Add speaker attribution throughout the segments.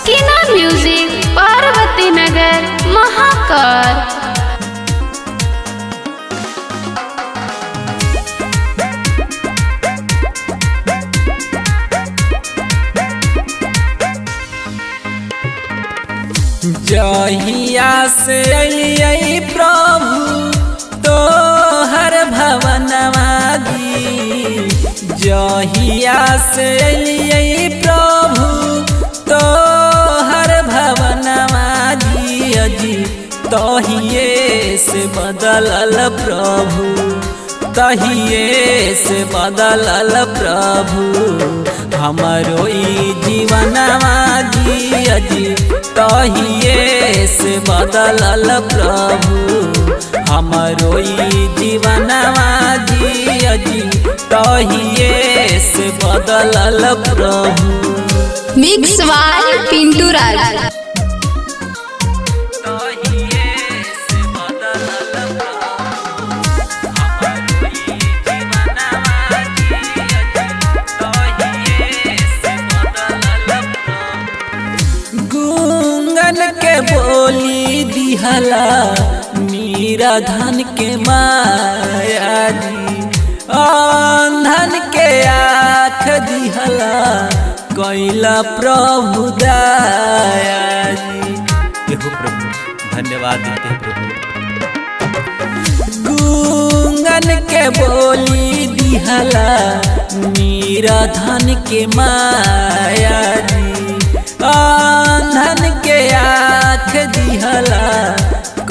Speaker 1: सकीना music Parvati Nagar Mahakal.
Speaker 2: जहिया से अलियै प्रभु तोहर भवनवा दी, जहिया से अलियै प्रभु तोहर भवनवा दी अजी, तहिए से बदलल प्रभु, तहिए से बदलल प्रभु हमरो ई जीवनवा दी अजी, तहिए से बदलल प्रभु हमरो ई जीवनवा दी अजी, तहिए से बदलल प्रभु।
Speaker 1: मिक्स वाली पिंटू राज।
Speaker 2: के बोली दिहला मीरा धन के माया जी, अंधन के आँख दिहला कैला प्रभु दया जी।
Speaker 3: देखो प्रभु धन्यवाद देते प्रभु।
Speaker 2: गूंगन के बोली दिहला मीरा धन के माया जी, अंधन के आँख दिहला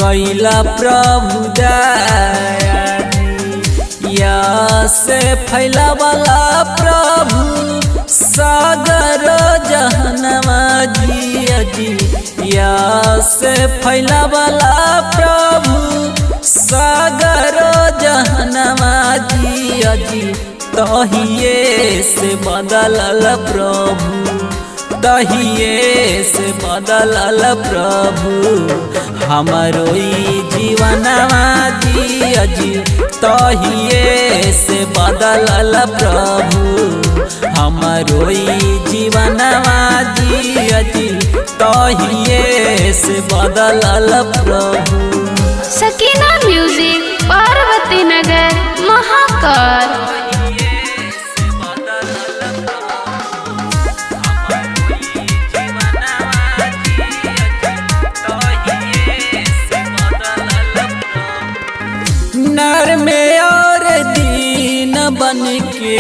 Speaker 2: कैला प्रभु दया जी। या से फैलावला प्रभु सागर जहनवा जी अजी, या से फैलावला प्रभु सागर जहनवा जी अजी, तहिए से बदलल प्रभु, तहिए से बदलल प्रभु हमरो ई जीवनवा दी अजी, तहिए से बदलल प्रभु हमरो ई जीवनवा दी अजी, तहिए से बदलल प्रभु।
Speaker 1: सकीना म्यूजिक पार्वती नगर महाकाल।
Speaker 2: नर में और दीन बन के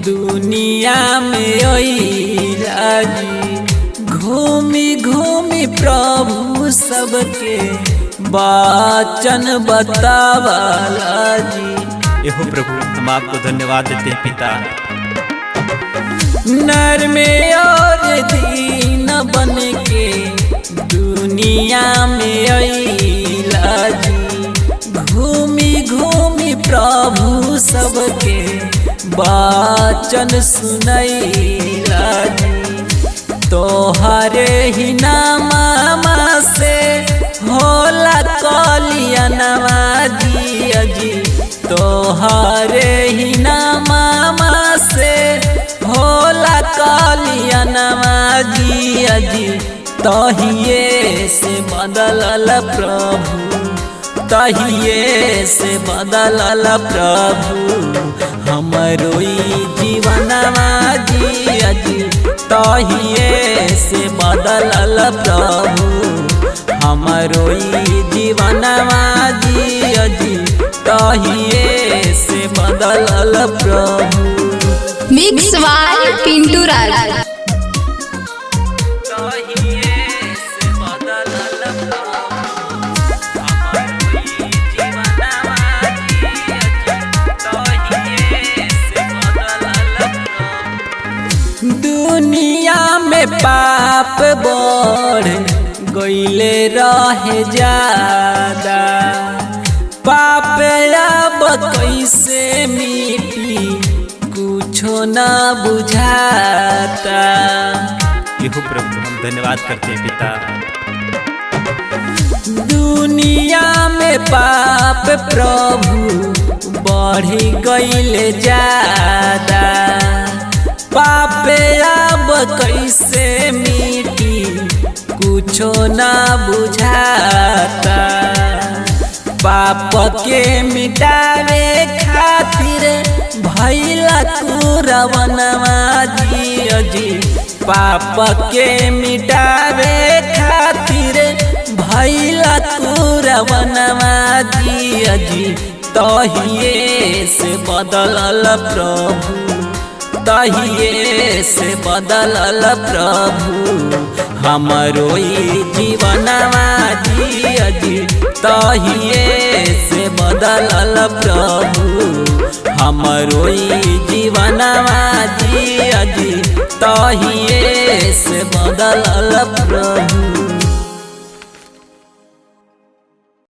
Speaker 2: दुनिया में अइला जी, घूमी घूमी प्रभु सबके वचन बतावला जी।
Speaker 3: एहो प्रभु हम आपको धन्यवाद देते हैं पिता।
Speaker 2: नर में और दीन बन के दुनिया में अइला जी, घूमी घूमी प्रभु सबके वचन सुनैला जी। तोहरे ही नामा से होला कलियनवा जी अजी, तोहरे ही नामा से होला कलियनवा जी अजी, तहिए से बदलल प्रभु, तहिए से बदलल प्रभु हमरो ई जीवनवा जी अजी, तहिए से बदलल प्रभु हमरो ई जीवनवा जी अजी, तहिए से बदलल प्रभु।
Speaker 1: मिक्स वाली पिंटू राज।
Speaker 2: दुनिया में पाप बढ़ गईले रहे ज्यादा, पाप अब कैसे मिटी कुछो न बुझाता।
Speaker 3: एहो प्रभु हम धन्यवाद करते हैं पिता।
Speaker 2: दुनिया में पाप प्रभु बढ़ी गईले ज्यादा, पाप अब कैसे मिटी कुछो ना बुझाता। पाप के मिटावे खातिर भैला कुरवनवा जिया जी। पाप के मिटावे खातिर भैला कुरवनवा जिया जी। तहिए से बदलल प्रभु, तहिए से बदलल प्रभु हमरो ई जीवनवा जिया जी। तहिए से बदलल प्रभु हमरो ई जीवनवा जिया जी। तहिए से बदलल प्रभु।